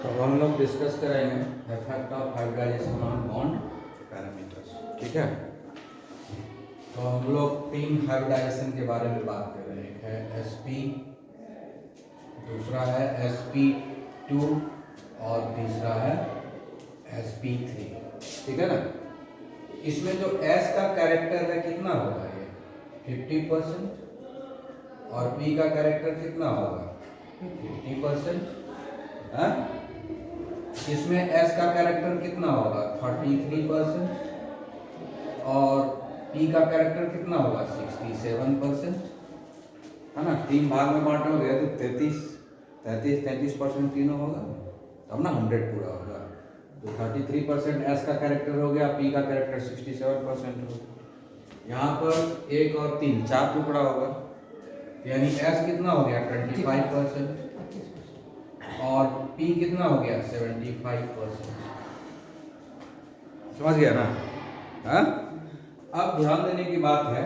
तो हम लोग डिस्कस करेंगे effect of hybridization on bond parameters. ठीक है, तो हम लोग तीन हाइब्रिडाइजेशन के बारे में बात कर रहे हैं। एक है sp, दूसरा है sp2 और तीसरा है sp3। ठीक है ना। इसमें जो s का कैरेक्टर है कितना होगा, ये 50%, और p का कैरेक्टर कितना होगा 50%। हाँ, इसमें s का कैरेक्टर कितना होगा 33%, और p का कैरेक्टर कितना होगा 67%। है ना, तीन भाग में बांटोगे तो 33% तीनों होगा, तब ना 100 पूरा होगा। तो 33% s का कैरेक्टर हो गया, p का कैरेक्टर 67% होगा। यहाँ पर 1 और 3 4 टुकड़ा होगा, यानी s कितना हो गया 25%, और p कितना हो गया 75%। समझ गया ना। हाँ, अब ध्यान देने की बात है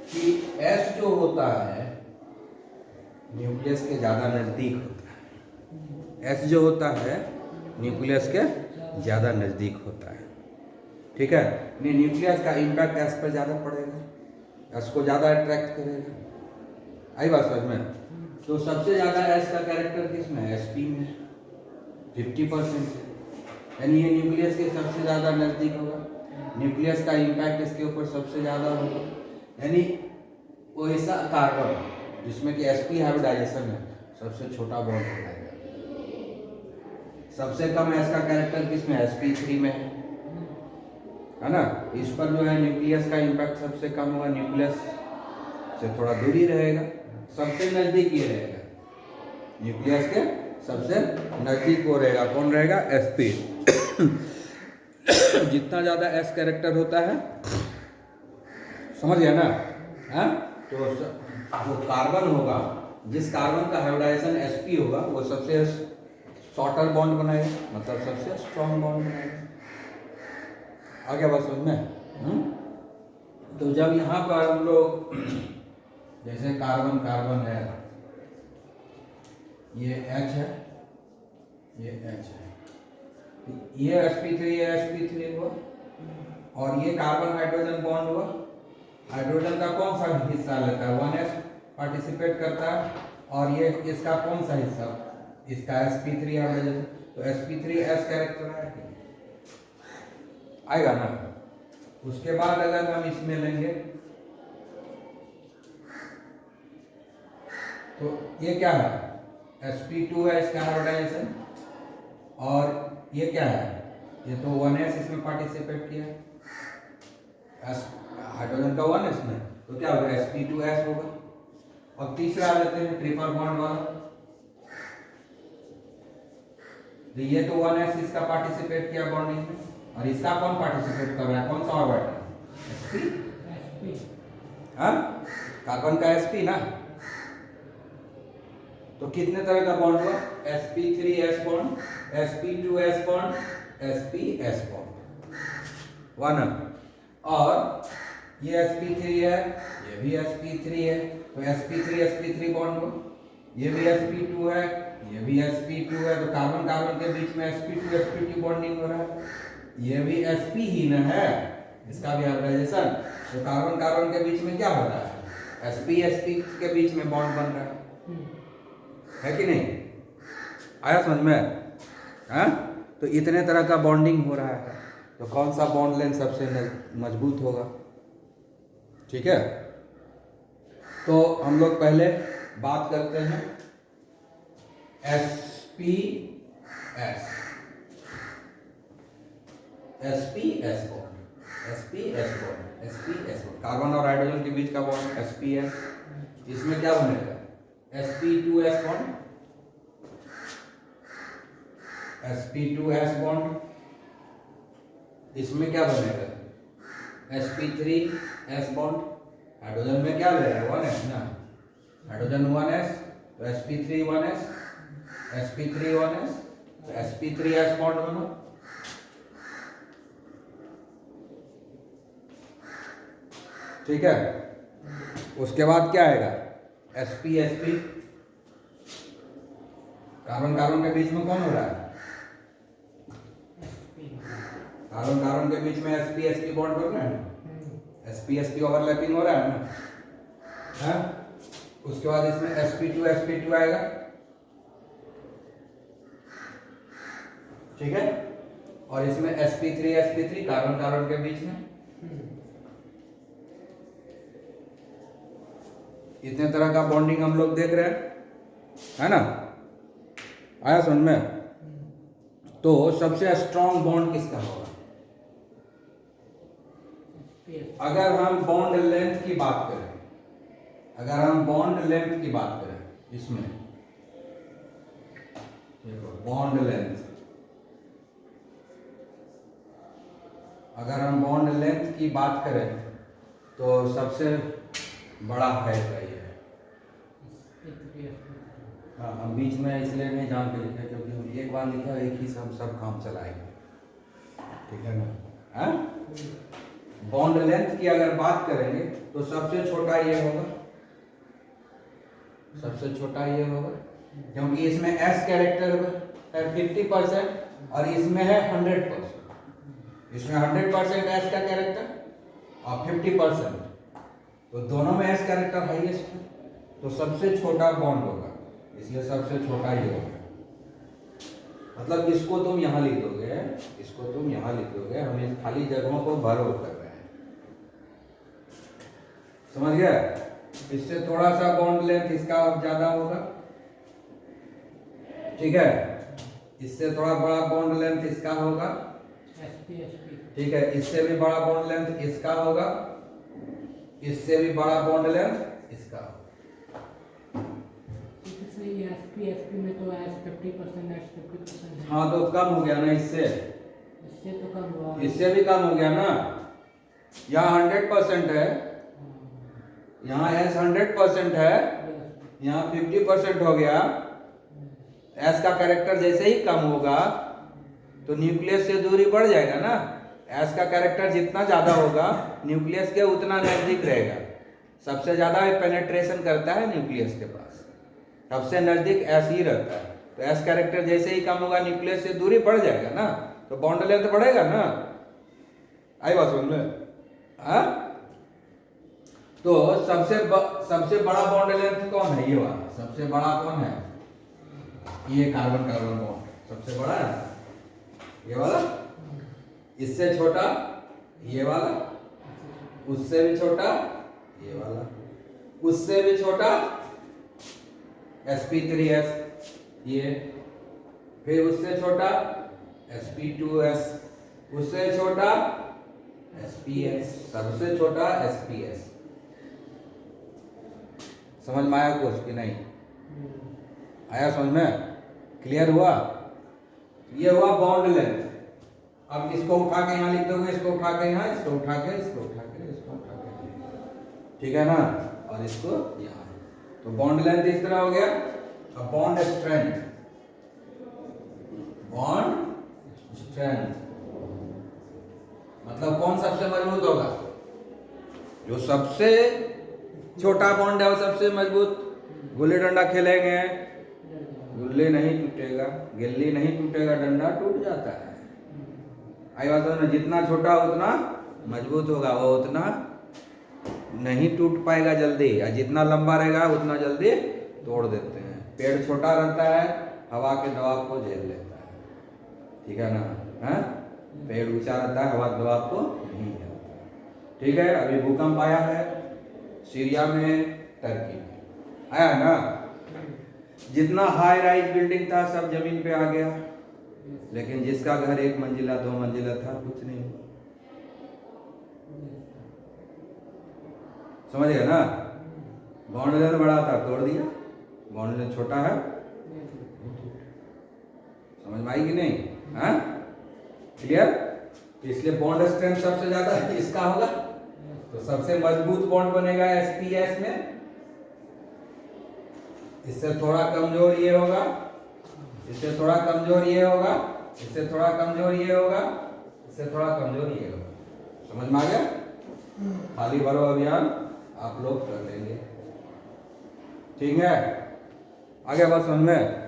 कि s जो होता है न्यूक्लियस के ज़्यादा नज़दीक होता है। s जो होता है न्यूक्लियस के ज़्यादा नज़दीक होता है। ठीक है, नहीं न्यूक्लियस का इम्पैक्ट s पर ज़्यादा पड़ेगा, s को ज़्यादा अट्रैक्ट करेगा। आई बात समझ में। तो सबसे ज़्यादा s का कैरेक्टर किस में है, sp में 50%, यानी ये न्यूक्लियस के सबसे ज़्यादा नज़दीक होगा, न्यूक्लियस का इम्पैक्ट इसके ऊपर सबसे ज़्यादा होगा। यानी वैसा कार्बन जिसमें कि sp हाइब्रिडाइजेशन है सबसे छोटा बॉन्ड बनाएगा। सबसे कम s का कैरेक्टर किसमें sp3 में है ना। इस पर जो है न्यूक्लियस का इम्पैक्ट सबसे कम होगा, न्यूक्लियस से थोड़ा दूरी रहेगा, सबसे नज़दीक ये रहेगा, न्यूक्लियस के सबसे नज़दीक वो रहेगा। कौन रहेगा, sp। जितना ज़्यादा s कैरेक्टर होता है, समझ गया ना। हाँ, तो जो कार्बन होगा, जिस कार्बन का हाइब्रिडाइजेशन sp होगा, वो सबसे शॉर्टर बॉन्ड बनाएगा, मतलब सबसे स्ट्रॉन्ग बॉन्ड बनाएगा। आगे बात समझ में। तो जब यहाँ पर हम लोग जैसे कार्बन कार्बन है, ये H है, ये H है, ये sp3 है, sp3 हुआ, और ये कार्बन हाइड्रोजन बॉन्ड हुआ। हाइड्रोजन का कौन सा हिस्सा लेता है, 1s पार्टिसिपेट करता है, और ये इसका कौन सा हिस्सा, इसका sp3 हाइड्रोजन, तो sp3s कैरेक्टर आएगा ना। उसके बाद अगर हम इसमें लेंगे तो ये क्या है, sp2 है इसका हाइब्रिडाइजेशन, और ये क्या है, ये तो 1s इसमें पार्टिसिपेट किया, हाइड्रोजन का 1s में, तो क्या होगा sp2s होगा। और तीसरा लेते हैं ट्रिपल बॉन्ड वाला, तो ये तो 1s इसका पार्टिसिपेट किया बॉन्डिंग में, और इसका कौन पार्टिसिपेट कर रहा है, कौन सा ऑर्बिटल, sp। हाँ, कार्बन का sp ना। तो कितने तरह का बॉन्ड हुआ, sp3s bond, sp2s bond, sps bond, 1। और ये sp3 है, ये भी sp3 है, तो sp3 बॉन्ड हुआ। ये भी sp2 है, ये भी sp2 है, तो कार्बन कार्बन के बीच में sp2 बॉन्डिंग हो रहा है। ये भी sp ही ना है, इसका भी हाइब्रिडाइजेशन, तो कार्बन कार्बन के बीच में क्या हो रहा है, sp के बीच में बॉन्ड बन रहा है कि नहीं। आया समझ में। हाँ, तो इतने तरह का बॉन्डिंग हो रहा है, तो कौन सा बॉन्ड लेंथ सबसे मजबूत होगा। ठीक है, तो हम लोग पहले बात करते हैं sps बॉन्ड, कार्बन और हाइड्रोजन के बीच का बॉन्ड sps। इसमें क्या बनेगा, sp2s बॉन्ड, sp2s बॉन्ड। इसमें क्या बनेगा, sp3s बॉन्ड। हाइड्रोजन में क्या ले रहा है 1s ना, हाइड्रोजन 1s, तो sp3 1s, sp3 1s, तो sp3s बॉन्ड बना। ठीक है, उसके बाद क्या आएगा, sp कार्बन कार्बन के बीच में कौन हो रहा है? कार्बन कार्बन के बीच में sp sp बॉन्ड बन रहा है ना, sp sp ओवरलैपिंग हो रहा है ना, है? उसके बाद इसमें sp2 आएगा, ठीक है, और इसमें sp3 कार्बन कार्बन के बीच में। इतने तरह का बॉन्डिंग हम लोग देख रहे हैं, है ना? आया समझ में? तो सबसे स्ट्रॉन्ग बॉन्ड किसका होगा? अगर हम बॉन्ड लेंथ की बात करें, अगर हम बॉन्ड लेंथ की बात करें, इसमें देखो बॉन्ड लेंथ, अगर हम बॉन्ड लेंथ की बात करें तो सबसे बड़ा है का ये है। हाँ, हम बीच में इसलिए नहीं जान के लिखे क्योंकि हम एक बार लिखा एक ही सब काम चलाएंगे, ठीक है ना? हाँ, बॉन्ड लेंथ की अगर बात करेंगे तो सबसे छोटा ये होगा, सबसे छोटा ये होगा, क्योंकि इसमें S कैरेक्टर है 50% और इसमें है 100%। इसमें 100% S का कैरेक्टर और 50%, तो दोनों में S कैरेक्टर हाईएस्ट है, तो सबसे छोटा बॉन्ड होगा, इसलिए सबसे छोटा ही होगा। मतलब इसको तुम यहाँ लिख दोगे, इसको तुम यहाँ लिख दोगे, हम इन खाली जगहों को भरो कर रहे हैं, समझ गया? इससे थोड़ा सा बॉन्ड लेंथ इसका ज्यादा होगा, ठीक है, इससे थोड़ा बड़ा बॉन्ड लेंथ इसका होगा, ठीक है, इससे भी बड़ा बॉन्ड लेंथ इसका होगा, इससे भी बड़ा बॉन्ड लेंथ इसका होगा। में तो S 50% S 50% है। हाँ, तो कम हो गया ना, इससे तो कम हुआ, इससे भी कम हो गया ना। यहाँ 100% है, यहाँ S 100% है, यहाँ 50% हो गया। S का कैरेक्टर जैसे ही कम होगा तो न्यूक्लियस से दूरी बढ़ जाएगा ना। S का कैरेक्टर जितना ज्यादा होगा न्यूक्लियस के उतना नजदीक रहेगा। सबसे ज्यादा पेनेट्रेशन करता है न्यूक्लियस के पास, सबसे नजदीक S ही रहता है। तो S कैरेक्टर जैसे ही कम होगा न्यूक्लियस से दूरी बढ़ जाएगा ना, तो बॉन्ड लेंथ बढ़ेगा ना। आई बात समझ में? हाँ, तो सबसे बड़ा बॉन्ड लेंथ कौन है? ये वाला सबसे बड़ा कौन है? ये कार्बन कार्बन बॉन्ड सबसे बड़ा है, ये वाला। इससे छोटा ये वाला, उससे भी छोटा ये वाला, उससे भी छोटा sp3s ये, फिर उससे छोटा sp2s, उससे छोटा sps, सबसे छोटा sps। समझ में आया कुछ कि नहीं आया? समझ में? क्लियर हुआ? ये हुआ बॉन्ड लेंथ। अब इसको उठा के यहाँ लिख दोगे, इसको उठा के यहाँ, इसको उठा के, इसको उठा के, इसको उठा के, ठीक है ना? और इसको यहाँ, तो बॉन्ड लेंथ इस तरह हो गया। अब बॉन्ड स्ट्रेंथ, बॉन्ड स्ट्रेंथ मतलब कौन सबसे मजबूत होगा? जो सबसे छोटा बॉन्ड है वो सबसे मजबूत। गुल्ली डंडा खेलेंगे, गुल्ली नहीं टूटेगा, गिल्ली नहीं टूटेगा, डंडा टूट जाता है। आई बात है ना? जितना छोटा उतना मजबूत होगा, वो उतना नहीं टूट पाएगा जल्दी, और जितना लंबा रहेगा उतना जल्दी तोड़ देते हैं। पेड़ छोटा रहता है, हवा के दबाव को झेल लेता है, ठीक है ना? है? पेड़ ऊंचा रहता है, हवा के दबाव को नहीं झेलता, ठीक है? अभी भूकंप आया है सीरिया में, टर्की में आया ना। जितना हाई राइज बिल्डिंग था सब जमीन पे आ गया, लेकिन जिसका घर 1 मंजिला 2 मंजिला था कुछ नहीं। समझ गए ना? बॉन्ड लेंथ बड़ा था, तोड़ दिया। बॉन्ड लेंथ छोटा है, समझ में आई कि नहीं? हाँ, क्लियर? इसलिए बॉन्ड स्ट्रेंथ सबसे ज्यादा इसका होगा, तो सबसे मजबूत बॉन्ड बनेगा sps में। इससे थोड़ा कमजोर ये होगा, इससे थोड़ा कमजोर ये होगा, इससे थोड़ा कमजोर ये होगा, इससे थोड़ा कमजोर ये होगा। समझ में आ गया? खाली भरो अभियान आप लोग कर लेंगे, ठीक है? आगे बात समझ में?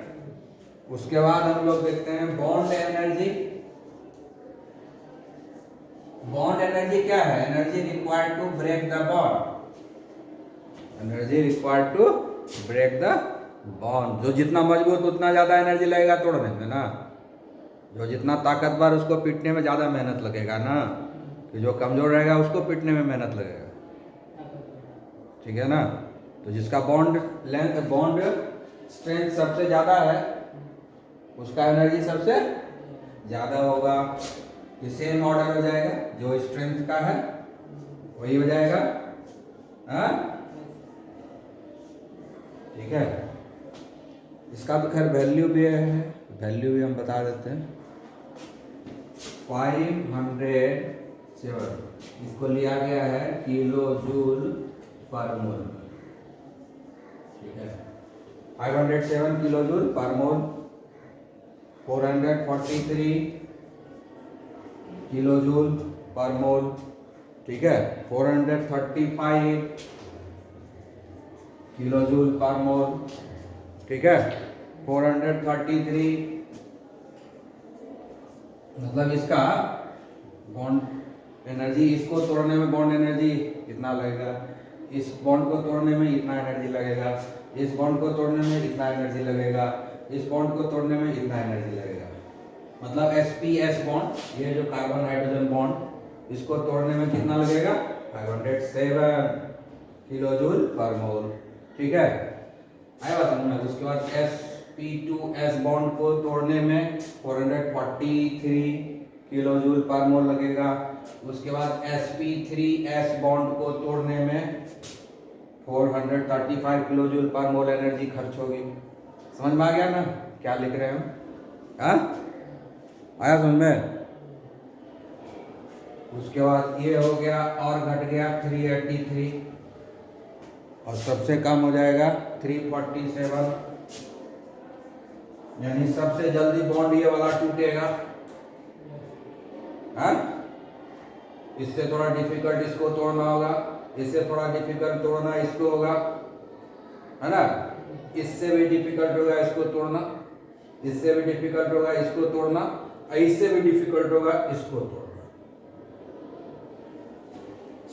उसके बाद हम लोग देखते हैं बॉन्ड एनर्जी। बॉन्ड एनर्जी क्या है? Energy required to break the bond. Energy required to break the bond. जो जितना मजबूत उतना ज्यादा एनर्जी लगेगा तोड़ने में ना, जो जितना ताकतवर उसको पीटने में ज्यादा मेहनत लगेगा ना, कि जो कमजोर रहेगा उसको पीटने में मेहनत लगेगा। ठीक है ना? तो जिसका बॉन्ड लेंथ, बॉन्ड स्ट्रेंथ सबसे ज्यादा है उसका एनर्जी सबसे ज्यादा होगा। ये सेम ऑर्डर हो जाएगा, जो स्ट्रेंथ का है वही हो जाएगा। हाँ, ठीक है। इसका तो खैर वैल्यू भी है, वैल्यू भी हम बता देते हैं। 507 इसको लिया गया है किलो जूल पर मोल। ठीक है, 507 किलो जूल पर मोल। 443 किलो जूल पर मोल। ठीक है, 435 किलो जूल पर मोल। ठीक है, 433 मतलब इसका बॉन्ड एनर्जी, इसको तोड़ने में बॉन्ड एनर्जी इतना लगेगा, इस बॉन्ड को तोड़ने में इतना एनर्जी लगेगा, इस बॉन्ड को तोड़ने में इतना एनर्जी लगेगा, इस बॉन्ड को तोड़ने में इतना एनर्जी लगेगा। मतलब sp-s बॉन्ड, ये जो कार्बन हाइड्रोजन बॉन्ड, इसको तोड़ने में कितना लगेगा? 507 किलो जूल पर मोल। ठीक है, आया बात समझ में? उसके बाद sp2s बॉन्ड को तोड़ने में 443 किलो जूल पर मोल लगेगा। उसके बाद sp3s बॉन्ड को तोड़ने में 435 किलो जूल पर मोल एनर्जी खर्च होगी। समझ में आ गया ना क्या लिख रहे हैं हम? हाँ, आया समझ में? उसके बाद ये हो गया और घट गया 383 और सबसे कम हो जाएगा 347, यानी सबसे जल्दी बॉन्ड ये वाला टूटेगा। हाँ, इससे थोड़ा डिफिकल्ट इसको तोड़ना होगा, इससे थोड़ा डिफिकल्ट तोड़ना इसको होगा, है ना? इससे भी डिफिकल्ट होगा इसको तोड़ना, इससे भी डिफिकल्ट होगा इसको तोड़ना, इससे भी डिफिकल्ट होगा इसको तोड़ना।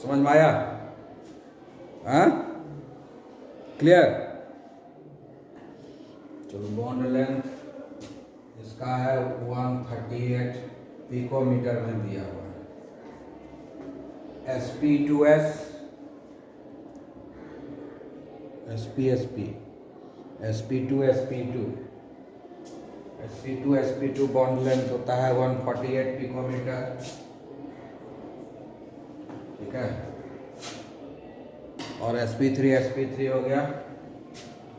समझ में आया? हाँ, क्लियर? चलो, बॉन्ड लेंथ इसका है 138 पिकोमीटर में दिया हुआ है। sp2s sp2 बॉन्ड लेंथ होता है 148 पिकोमीटर। ठीक है, और sp3 हो गया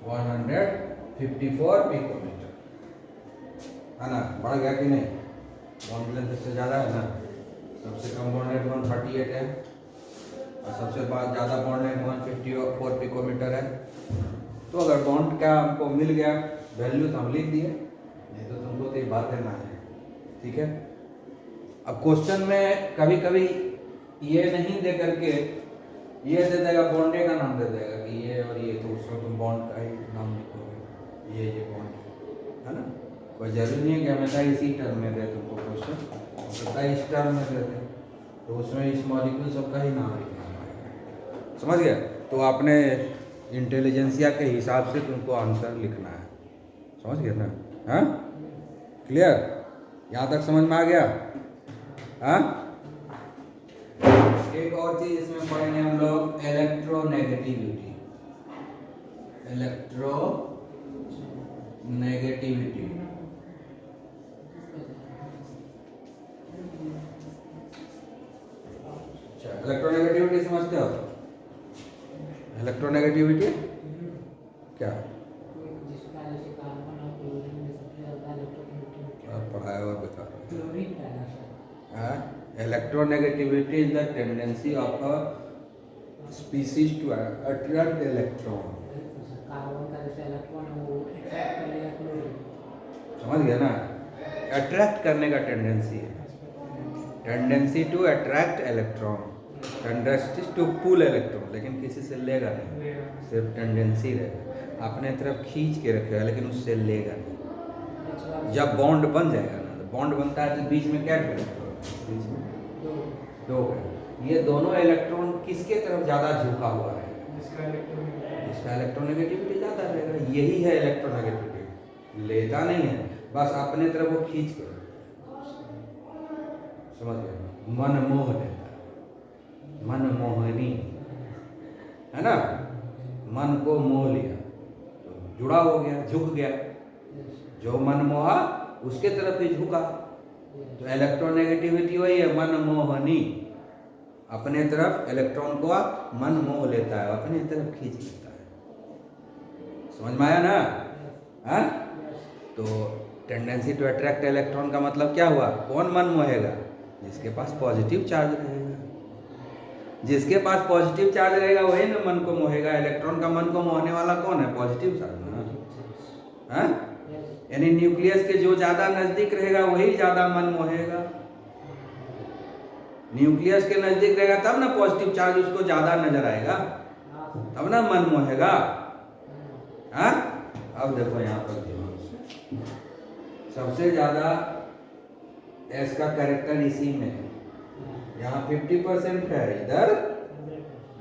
154 पिकोमीटर, है ना? बढ़ गया कि नहीं? बॉन्ड लेंथ इससे ज़्यादा है ना? सबसे कम बॉन्ड लेंथ 138 है और सबसे बाद ज़्यादा बॉन्ड लेंथ 154 पिकोमीटर है। तो अगर बॉन्ड का हमको मिल गया वैल्यू तो हम लिख दिए, नहीं तो तुमको तो ये बात देना है। ठीक है, अब क्वेश्चन में कभी कभी ये नहीं दे करके ये दे देगा, बॉन्डे का नाम दे देगा कि ये और ये, तो उसमें तुम बॉन्ड का ही नाम लिखोगे, ये बॉन्ड है ना। कोई जरूरी नहीं है कि हमेशा इसी टर्म में दे तुमको क्वेश्चन, हो सकता है इस टर्म में दे दे, तो उसमें इस मॉलिक्यूल सबका ही नाम लिखना है। समझ गया? तो आपने इंटेलिजेंसिया के हिसाब से तुमको आंसर लिखना है। समझ गए ना? हाँ, क्लियर? यहाँ तक समझ में आ गया? हाँ, एक और चीज इसमें पढ़ेंगे हम लोग, इलेक्ट्रोनेगेटिविटी। इलेक्ट्रोनेगेटिविटी इलेक्ट्रोनेगेटिविटी समझते हो? इलेक्ट्रोनेगेटिविटी क्या पढ़ाया हुआ बता रहा है? Electronegativity is the tendency of a species to attract electron. समझ गया ना? अट्रैक्ट करने का टेंडेंसी है, tendency to attract electron, tendency to pull electron, लेकिन किसी से लेगा नहीं, सिर्फ टेंडेंसी रहेगा, अपने तरफ खींच के रखेगा लेकिन उससे लेगा नहीं। जब बॉन्ड बन जाएगा ना, तो बॉन्ड बनता है तो बीच में क्या इलेक्ट्रॉन, बीच में दो है। ये दोनों इलेक्ट्रॉन किसके तरफ ज़्यादा झुका हुआ है? इसका इलेक्ट्रोनेगेटिविटी ज़्यादा रहेगा। यही है इलेक्ट्रोनेगेटिविटी, लेता नहीं है, बस अपने तरफ वो खींच कर, समझ गए, मन मोह लेता है, मन मोहनी है ना, मन को मोह लिया तो जुड़ा हो गया, झुक गया, जो मन मोहा उसके तरफ ही झुका। तो इलेक्ट्रोनेगेटिविटी वही है, मन मोहनी, अपने तरफ इलेक्ट्रॉन को मन मोह लेता है, अपने तरफ खींच लेता है। समझ में आया ना? हाँ, तो टेंडेंसी टू अट्रैक्ट इलेक्ट्रॉन का मतलब क्या हुआ? कौन मन मोहेगा? जिसके पास पॉजिटिव चार्ज रहेगा। जिसके पास पॉजिटिव चार्ज रहेगा वही ना मन को मोहेगा। इलेक्ट्रॉन का मन को मोहने वाला कौन है? पॉजिटिव चार्ज ना। हाँ, यानी न्यूक्लियस के जो ज्यादा नजदीक रहेगा वही ज्यादा मन मोहेगा। न्यूक्लियस के नजदीक रहेगा तब ना पॉजिटिव चार्ज उसको ज्यादा नजर आएगा, तब ना मन मोहेगा। हाँ, अब देखो यहाँ पर ध्यान से, सबसे ज्यादा एस का कैरेक्टर इसी में है। यहाँ 50% है, इधर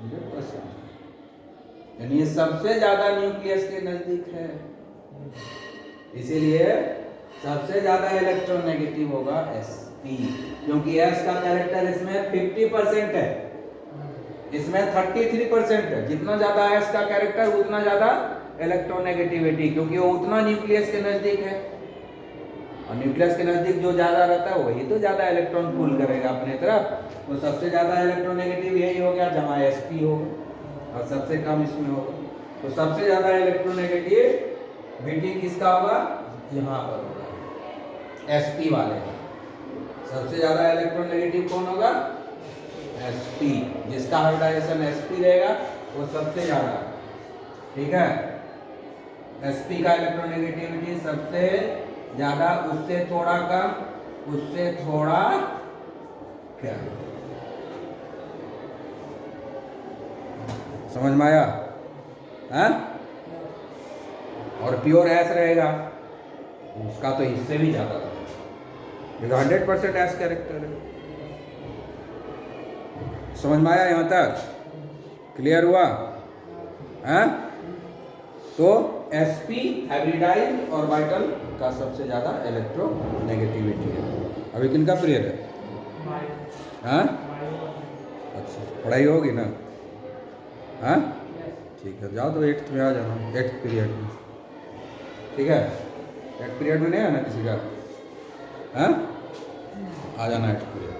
100%, यानी ये सबसे ज्यादा न्यूक्लियस के नजदीक है, इसीलिए सबसे ज्यादा इलेक्ट्रोनेगेटिव होगा sp, क्योंकि s का कैरेक्टर इसमें 50% है, इसमें 33% है। जितना ज्यादा s का कैरेक्टर उतना ज्यादा इलेक्ट्रोनेगेटिविटी, क्योंकि वो उतना न्यूक्लियस के नजदीक है, और न्यूक्लियस के नजदीक जो ज्यादा रहता है वही तो ज्यादा इलेक्ट्रॉन पुल करेगा अपने तरफ। तो सबसे ज्यादा इलेक्ट्रोनेगेटिव यही हो गया जहाँ sp होगा, और सबसे कम इसमें होगा। तो सबसे ज्यादा इलेक्ट्रोनेगेटिविटी किसका होगा? यहाँ पर होगा, sp वाले का। सबसे ज्यादा इलेक्ट्रोनेगेटिव कौन होगा? sp, जिसका हाइब्रिडाइजेशन sp रहेगा वो सबसे ज्यादा, ठीक है। sp का इलेक्ट्रोनेगेटिविटी सबसे ज्यादा, उससे थोड़ा कम, उससे थोड़ा क्या, समझ में आया? हाँ? और प्योर एस रहेगा उसका तो इससे भी ज्यादा था, 100% एस कैरेक्टर है। समझ में आया यहाँ तक? क्लियर हुआ? हाँ? तो sp हाइब्रिडाइज्ड ऑर्बिटल का सबसे ज्यादा इलेक्ट्रोनेगेटिविटी है। अभी किनका पीरियड है? हाँ, अच्छा, पढ़ाई होगी ना? हाँ, ठीक है, जाओ तो 8th में आ जाना, 8th पीरियड में, ठीक है। 8th पीरियड में नहीं आना किसी का? हाँ, आ जाना 8th पीरियड।